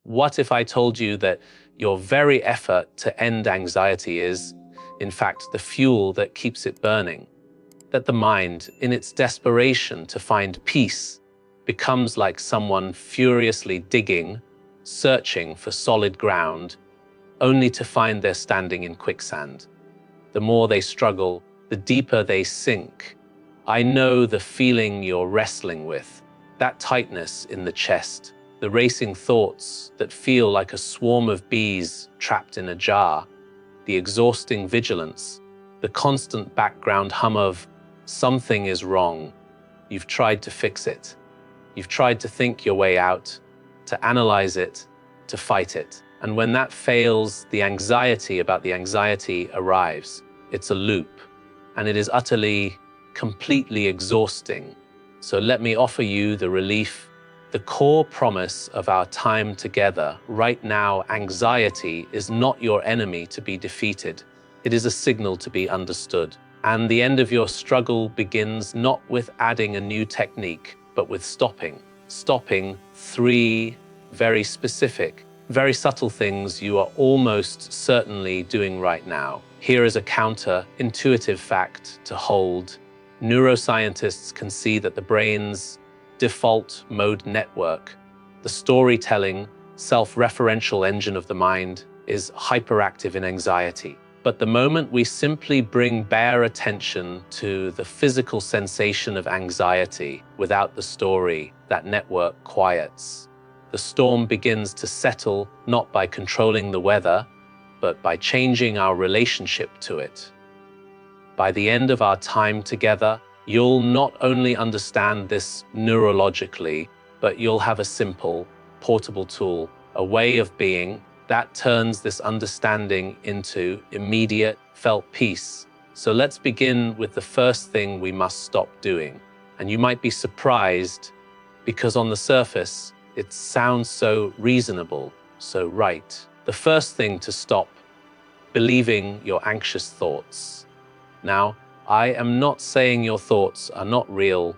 What if I told you that your very effort to end anxiety is, in fact, the fuel that keeps it burning? That the mind, in its desperation to find peace, becomes like someone furiously digging, searching for solid ground, only to find they're standing in quicksand. The more they struggle, the deeper they sink. I know the feeling you're wrestling with, that tightness in the chest, the racing thoughts that feel like a swarm of bees trapped in a jar, the exhausting vigilance, the constant background hum of something is wrong. You've tried to fix it. You've tried to think your way out, to analyze it, to fight it. And when that fails, the anxiety about the anxiety arrives. It's a loop, and it is utterly, completely exhausting. So let me offer you the relief, the core promise of our time together. Right now, anxiety is not your enemy to be defeated. It is a signal to be understood. And the end of your struggle begins not with adding a new technique, but with stopping. Stopping 3 very specific, very subtle things you are almost certainly doing right now. Here is a counter-intuitive fact to hold. Neuroscientists can see that the brain's default mode network, the storytelling, self-referential engine of the mind, is hyperactive in anxiety. But the moment we simply bring bare attention to the physical sensation of anxiety without the story, that network quiets. The storm begins to settle not by controlling the weather, but by changing our relationship to it. By the end of our time together, you'll not only understand this neurologically, but you'll have a simple, portable tool, a way of being that turns this understanding into immediate, felt peace. So let's begin with the first thing we must stop doing. And you might be surprised because on the surface, it sounds so reasonable, so right. The first thing to stop, believing your anxious thoughts. Now, I am not saying your thoughts are not real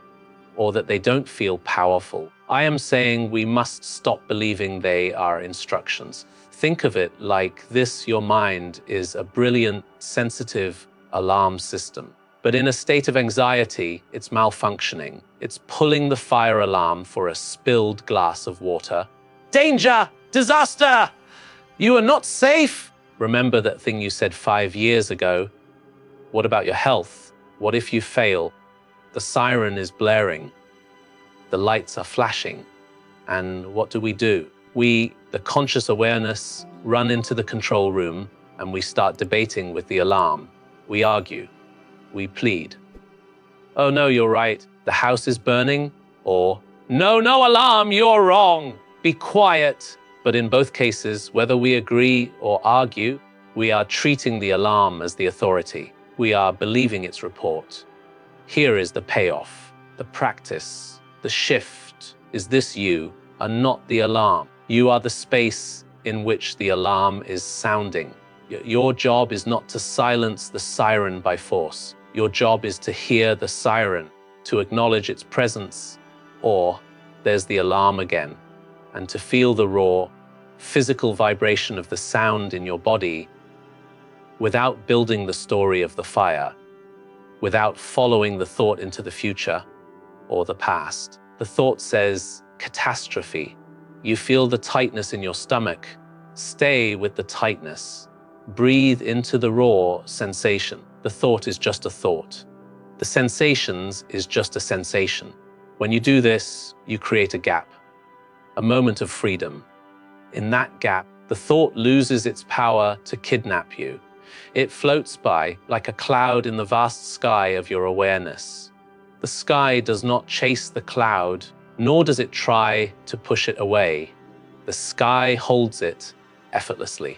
or that they don't feel powerful. I am saying we must stop believing they are instructions. Think of it like this: your mind is a brilliant, sensitive alarm system. But in a state of anxiety, it's malfunctioning. It's pulling the fire alarm for a spilled glass of water. Danger! Disaster! You are not safe! Remember that thing you said 5 years ago? What about your health? What if you fail? The siren is blaring. The lights are flashing. And what do? We, the conscious awareness, run into the control room and we start debating with the alarm. We argue. We plead. Oh no, you're right. The house is burning. Or, no, alarm, you're wrong. Be quiet. But in both cases, whether we agree or argue, we are treating the alarm as the authority. We are believing its report. Here is the payoff, the practice, the shift. Is this you are not the alarm. You are the space in which the alarm is sounding. Your job is not to silence the siren by force. Your job is to hear the siren, to acknowledge its presence, or there's the alarm again, and to feel the raw, physical vibration of the sound in your body without building the story of the fire, without following the thought into the future or the past. The thought says catastrophe. You feel the tightness in your stomach. Stay with the tightness. Breathe into the raw sensation. The thought is just a thought. The sensations is just a sensation. When you do this, you create a gap, a moment of freedom. In that gap, the thought loses its power to kidnap you. It floats by like a cloud in the vast sky of your awareness. The sky does not chase the cloud, nor does it try to push it away. The sky holds it effortlessly.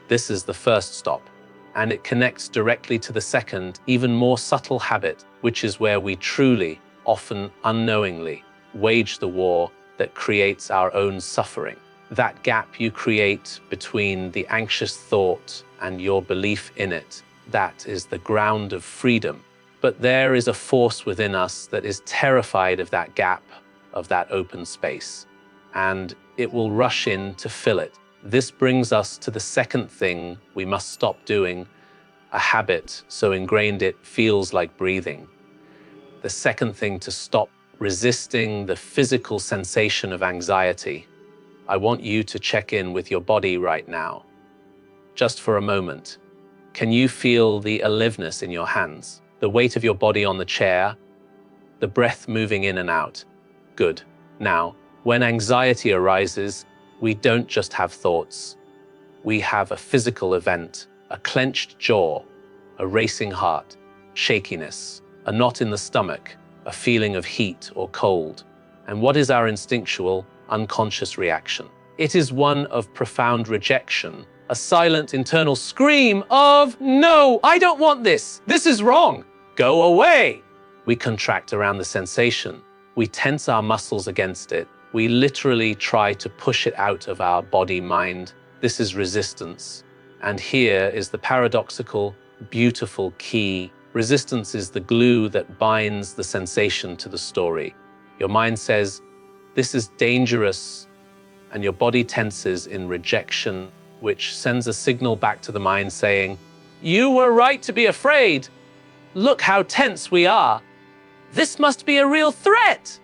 This is the first stop, and it connects directly to the second, even more subtle habit, which is where we truly, often unknowingly, wage the war that creates our own suffering. That gap you create between the anxious thought and your belief in it, that is the ground of freedom. But there is a force within us that is terrified of that gap, of that open space. and it will rush in to fill it. This brings us to the second thing we must stop doing, a habit so ingrained it feels like breathing. The second thing to stop resisting the physical sensation of anxiety. I want you to check in with your body right now. Just for a moment. Can you feel the aliveness in your hands, the weight of your body on the chair, the breath moving in and out? Good. Now, when anxiety arises, we don't just have thoughts. We have a physical event, a clenched jaw, a racing heart, shakiness, a knot in the stomach, a feeling of heat or cold. And what is our instinctual, unconscious reaction? It is one of profound rejection, a silent internal scream of, "No, I don't want this. This is wrong. Go away." We contract around the sensation. We tense our muscles against it. We literally try to push it out of our body-mind. This is resistance. And here is the paradoxical, beautiful key. Resistance is the glue that binds the sensation to the story. Your mind says, "This is dangerous," and your body tenses in rejection, which sends a signal back to the mind saying, "You were right to be afraid. Look how tense we are. This must be a real threat."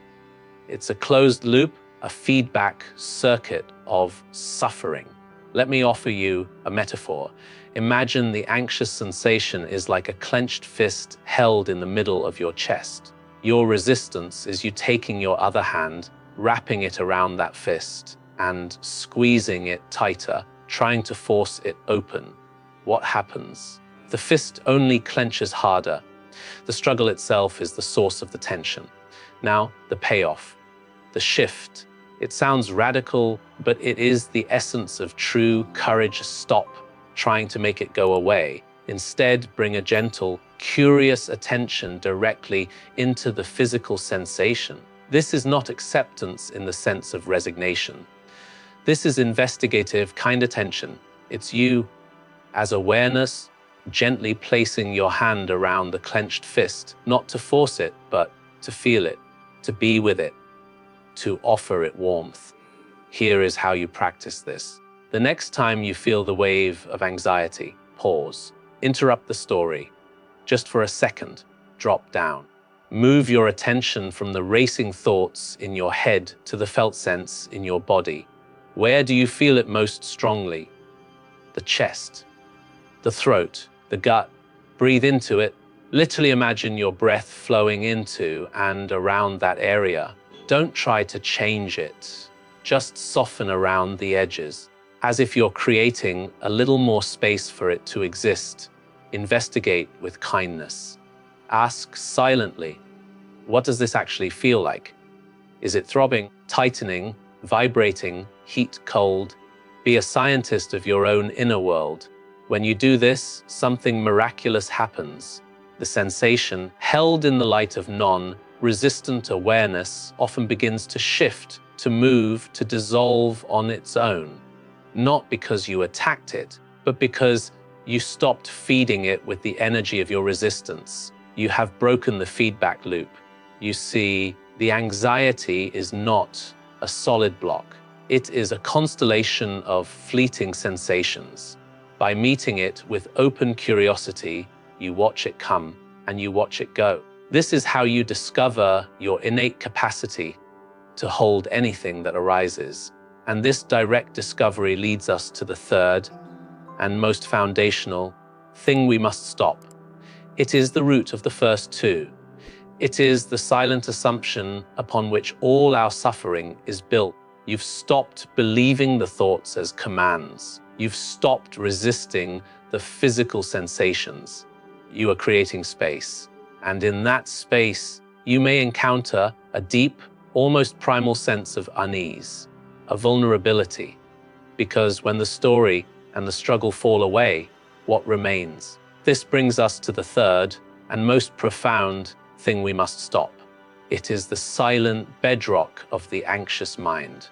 It's a closed loop, a feedback circuit of suffering. Let me offer you a metaphor. Imagine the anxious sensation is like a clenched fist held in the middle of your chest. Your resistance is you taking your other hand, wrapping it around that fist, and squeezing it tighter, trying to force it open. What happens? The fist only clenches harder. The struggle itself is the source of the tension. Now, the payoff, the shift. It sounds radical, but it is the essence of true courage. Stop trying to make it go away. Instead, bring a gentle, curious attention directly into the physical sensation. This is not acceptance in the sense of resignation. This is investigative kind attention. It's you, as awareness, gently placing your hand around the clenched fist, not to force it, but to feel it, to be with it, to offer it warmth. Here is how you practice this. The next time you feel the wave of anxiety, pause, interrupt the story. Just for a second, drop down. Move your attention from the racing thoughts in your head to the felt sense in your body. Where do you feel it most strongly? The chest, the throat, the gut. Breathe into it. Literally imagine your breath flowing into and around that area. Don't try to change it. Just soften around the edges, as if you're creating a little more space for it to exist. Investigate with kindness. Ask silently, what does this actually feel like? Is it throbbing, tightening, vibrating, heat, cold? Be a scientist of your own inner world. When you do this, something miraculous happens. The sensation, held in the light of non-resistant awareness, often begins to shift, to move, to dissolve on its own. Not because you attacked it, but because you stopped feeding it with the energy of your resistance. You have broken the feedback loop. You see, the anxiety is not a solid block. It is a constellation of fleeting sensations. By meeting it with open curiosity, you watch it come and you watch it go. This is how you discover your innate capacity to hold anything that arises. And this direct discovery leads us to the third and most foundational thing we must stop. It is the root of the first two. It is the silent assumption upon which all our suffering is built. You've stopped believing the thoughts as commands. You've stopped resisting the physical sensations. You are creating space. And in that space, you may encounter a deep, almost primal sense of unease, a vulnerability. Because when the story and the struggle fall away, what remains? This brings us to the third and most profound thing we must stop. It is the silent bedrock of the anxious mind.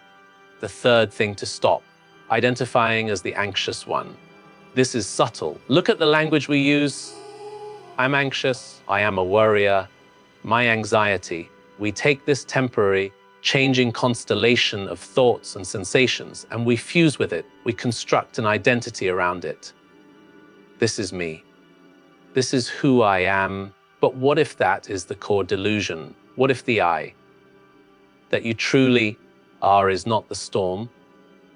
The third thing to stop, identifying as the anxious one. This is subtle. Look at the language we use. I'm anxious, I am a worrier, my anxiety. We take this temporary, changing constellation of thoughts and sensations, and we fuse with it. We construct an identity around it. This is me. This is who I am. But what if that is the core delusion? What if the I that you truly are is not the storm,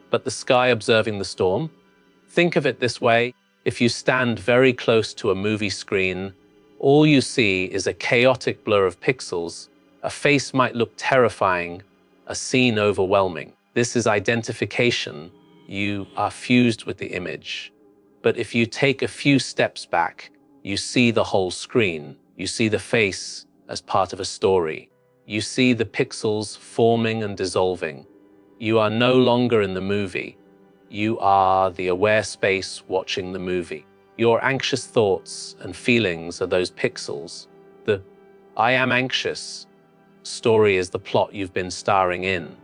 but the sky observing the storm? Think of it this way. If you stand very close to a movie screen, all you see is a chaotic blur of pixels. A face might look terrifying, a scene overwhelming. This is identification. You are fused with the image. But if you take a few steps back, you see the whole screen. You see the face as part of a story. You see the pixels forming and dissolving. You are no longer in the movie. You are the aware space watching the movie. Your anxious thoughts and feelings are those pixels. The I am anxious story is the plot you've been starring in.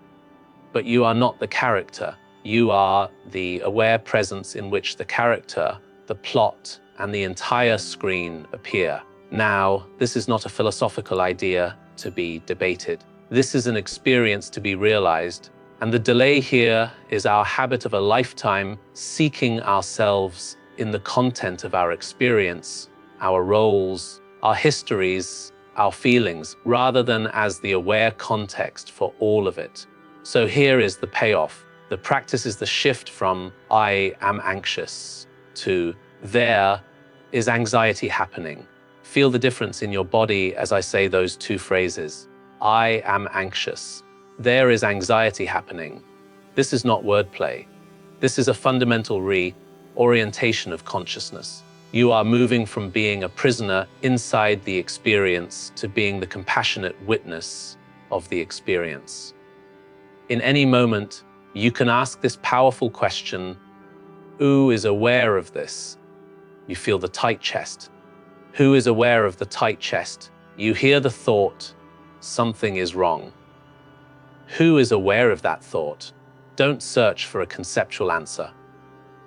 But you are not the character. You are the aware presence in which the character, the plot, and the entire screen appear. Now, this is not a philosophical idea to be debated. This is an experience to be realized. And the delay here is our habit of a lifetime seeking ourselves in the content of our experience, our roles, our histories, our feelings, rather than as the aware context for all of it. So here is the payoff. The practice is the shift from I am anxious to there is anxiety happening. Feel the difference in your body as I say those two phrases. I am anxious. There is anxiety happening. This is not wordplay. This is a fundamental reorientation of consciousness. You are moving from being a prisoner inside the experience to being the compassionate witness of the experience. In any moment, you can ask this powerful question, who is aware of this? You feel the tight chest. Who is aware of the tight chest? You hear the thought, something is wrong. Who is aware of that thought? Don't search for a conceptual answer.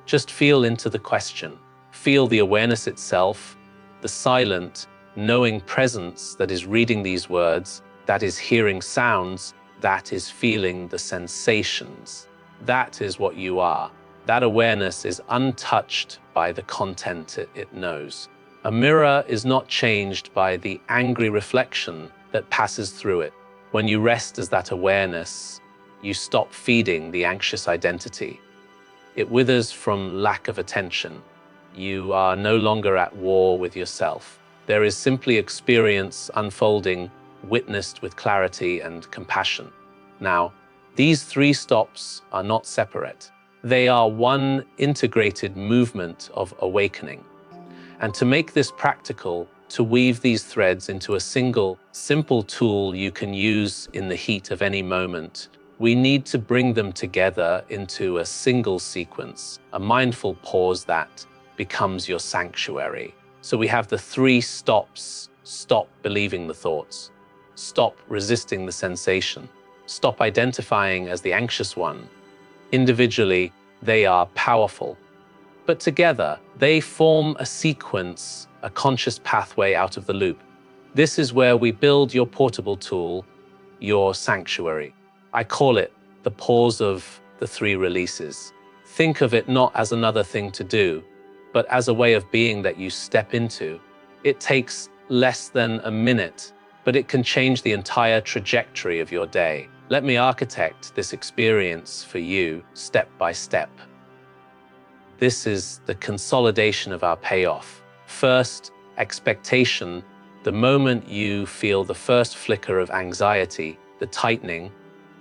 Just feel into the question. Feel the awareness itself, the silent, knowing presence that is reading these words, that is hearing sounds, that is feeling the sensations. That is what you are. That awareness is untouched by the content it knows. A mirror is not changed by the angry reflection that passes through it. When you rest as that awareness, you stop feeding the anxious identity. It withers from lack of attention. You are no longer at war with yourself. There is simply experience unfolding, witnessed with clarity and compassion. Now, these three stops are not separate. They are one integrated movement of awakening. And to make this practical, to weave these threads into a single, simple tool you can use in the heat of any moment, we need to bring them together into a single sequence, a mindful pause that becomes your sanctuary. So we have the three stops. Stop believing the thoughts. Stop resisting the sensation. Stop identifying as the anxious one. Individually, they are powerful. But together, they form a sequence, a conscious pathway out of the loop. This is where we build your portable tool, your sanctuary. I call it the pause of the three releases. Think of it not as another thing to do, but as a way of being that you step into. It takes less than a minute, but it can change the entire trajectory of your day. Let me architect this experience for you step by step. This is the consolidation of our payoff. First, expectation. The moment you feel the first flicker of anxiety, the tightening,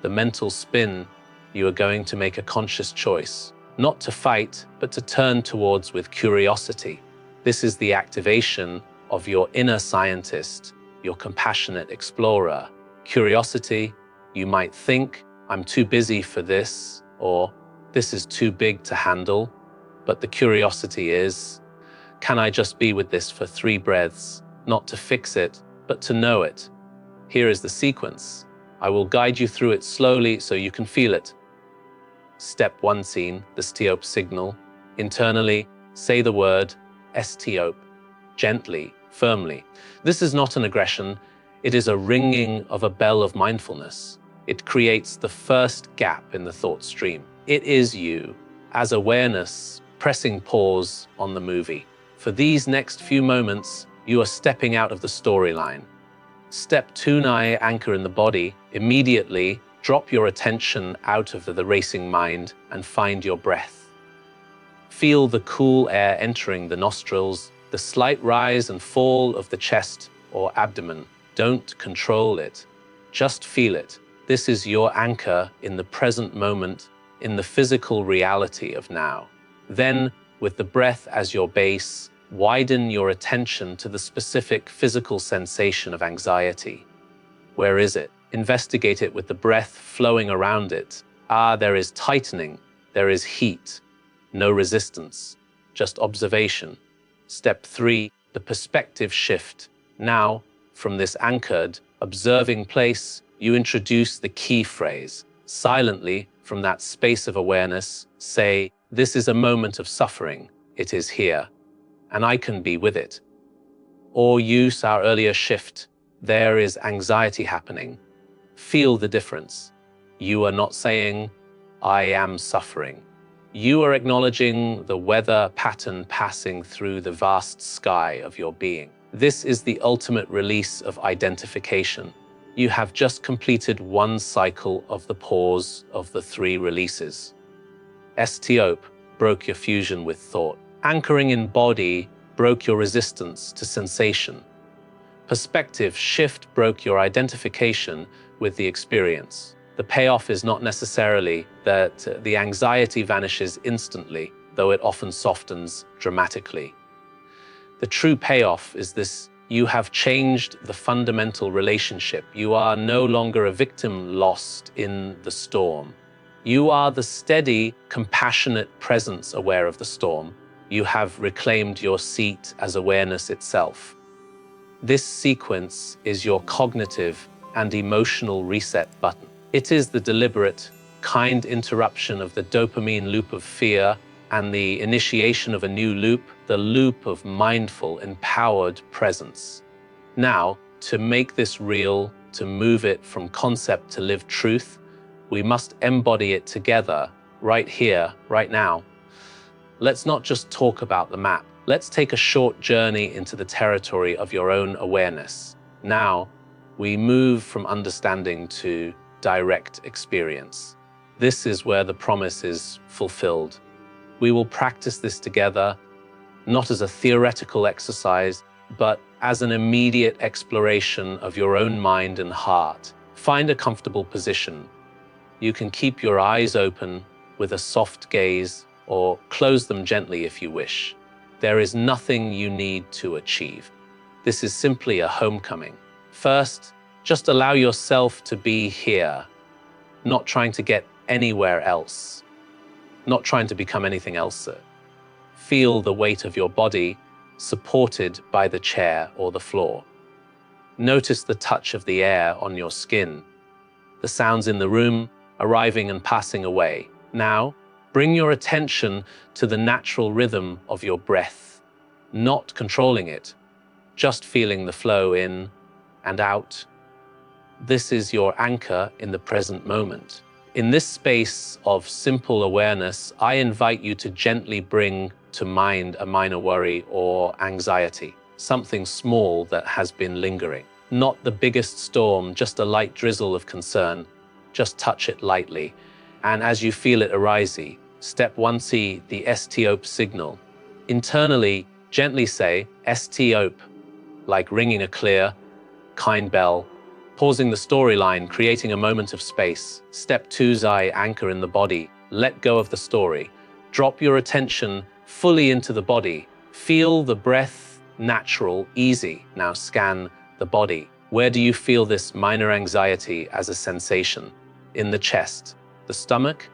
the mental spin, you are going to make a conscious choice. Not to fight, but to turn towards with curiosity. This is the activation of your inner scientist, your compassionate explorer. Curiosity, you might think, I'm too busy for this, or this is too big to handle. But the curiosity is, can I just be with this for 3 breaths, not to fix it, but to know it? Here is the sequence. I will guide you through it slowly so you can feel it. Step 1 scene, the stiope signal. Internally, say the word stiope, gently, firmly. This is not an aggression, it is a ringing of a bell of mindfulness. It creates the first gap in the thought stream. It is you, as awareness, pressing pause on the movie. For these next few moments, you are stepping out of the storyline. Step 2, anchor in the body. Immediately, drop your attention out of the racing mind and find your breath. Feel the cool air entering the nostrils, the slight rise and fall of the chest or abdomen. Don't control it, just feel it. This is your anchor in the present moment, in the physical reality of now. Then, with the breath as your base, widen your attention to the specific physical sensation of anxiety. Where is it? Investigate it with the breath flowing around it. There is tightening, there is heat, no resistance, just observation. Step 3, the perspective shift. Now, from this anchored, observing place, you introduce the key phrase. Silently, from that space of awareness, say, "This is a moment of suffering. It is here, and I can be with it." Or use our earlier shift. There is anxiety happening. Feel the difference. You are not saying, "I am suffering." You are acknowledging the weather pattern passing through the vast sky of your being. This is the ultimate release of identification. You have just completed one cycle of the pause of the 3 releases. Stop broke your fusion with thought. Anchoring in body broke your resistance to sensation. Perspective shift broke your identification with the experience. The payoff is not necessarily that the anxiety vanishes instantly, though it often softens dramatically. The true payoff is this: you have changed the fundamental relationship. You are no longer a victim lost in the storm. You are the steady, compassionate presence aware of the storm. You have reclaimed your seat as awareness itself. This sequence is your cognitive and emotional reset button. It is the deliberate, kind interruption of the dopamine loop of fear and the initiation of a new loop, the loop of mindful, empowered presence. Now, to make this real, to move it from concept to lived truth, we must embody it together, right here, right now. Let's not just talk about the map. Let's take a short journey into the territory of your own awareness. Now, we move from understanding to direct experience. This is where the promise is fulfilled. We will practice this together, not as a theoretical exercise, but as an immediate exploration of your own mind and heart. Find a comfortable position. You can keep your eyes open with a soft gaze, or close them gently if you wish. There is nothing you need to achieve. This is simply a homecoming. First, just allow yourself to be here, not trying to get anywhere else, not trying to become anything else. Feel the weight of your body supported by the chair or the floor. Notice the touch of the air on your skin, the sounds in the room arriving and passing away. Now, bring your attention to the natural rhythm of your breath, not controlling it, just feeling the flow in and out. This is your anchor in the present moment. In this space of simple awareness, I invite you to gently bring to mind a minor worry or anxiety, something small that has been lingering. Not the biggest storm, just a light drizzle of concern. Just touch it lightly. And as you feel it arising, step 1C, the stop signal. Internally, gently say stop, like ringing a clear, kind bell, pausing the storyline, creating a moment of space. Step 2, anchor in the body. Let go of the story. Drop your attention fully into the body. Feel the breath, natural, easy. Now scan the body. Where do you feel this minor anxiety as a sensation? In the chest, the stomach,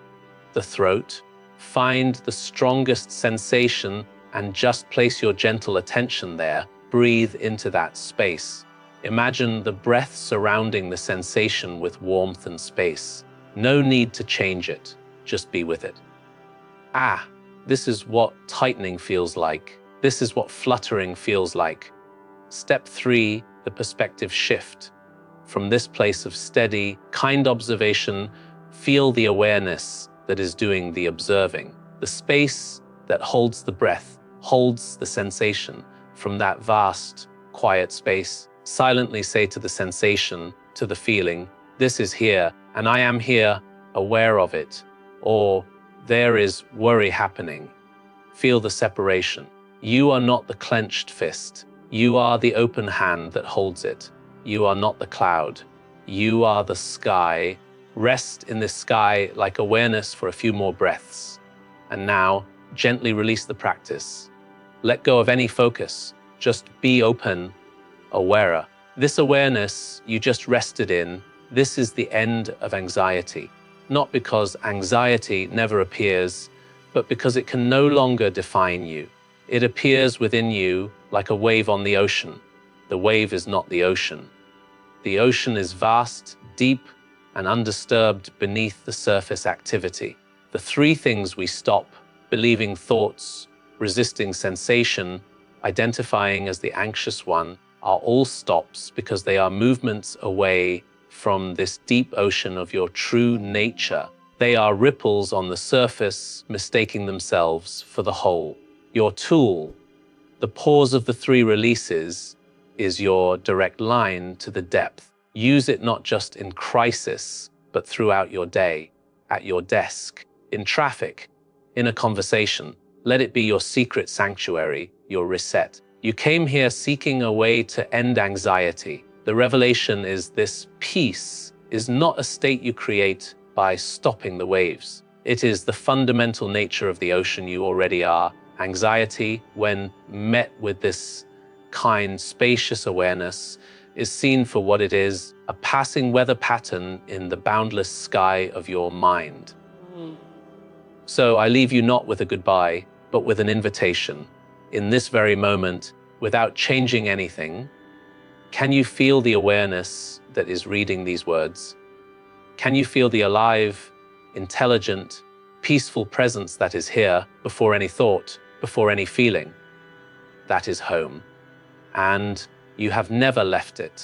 the throat. Find the strongest sensation and just place your gentle attention there. Breathe into that space. Imagine the breath surrounding the sensation with warmth and space. No need to change it, just be with it. This is what tightening feels like. This is what fluttering feels like. Step 3, the perspective shift. From this place of steady, kind observation, feel the awareness that is doing the observing. The space that holds the breath, holds the sensation. From that vast, quiet space, silently say to the sensation, to the feeling, this is here, and I am here, aware of it. Or, there is worry happening. Feel the separation. You are not the clenched fist. You are the open hand that holds it. You are not the cloud. You are the sky. Rest in this sky like awareness for a few more breaths. And now, gently release the practice. Let go of any focus. Just be open, aware. This awareness you just rested in, this is the end of anxiety. Not because anxiety never appears, but because it can no longer define you. It appears within you like a wave on the ocean. The wave is not the ocean. The ocean is vast, deep, and undisturbed beneath the surface activity. The three things we stop: believing thoughts, resisting sensation, identifying as the anxious one, are all stops because they are movements away from this deep ocean of your true nature. They are ripples on the surface, mistaking themselves for the whole. Your tool, the pause of the three releases, is your direct line to the depth. Use it not just in crisis, but throughout your day, at your desk, in traffic, in a conversation. Let it be your secret sanctuary, your reset. You came here seeking a way to end anxiety. The revelation is this: peace is not a state you create by stopping the waves. It is the fundamental nature of the ocean you already are. Anxiety, when met with this kind, spacious awareness, is seen for what it is: a passing weather pattern in the boundless sky of your mind. So I leave you not with a goodbye, but with an invitation. In this very moment, without changing anything, can you feel the awareness that is reading these words? Can you feel the alive, intelligent, peaceful presence that is here before any thought, before any feeling? That is home. And you have never left it.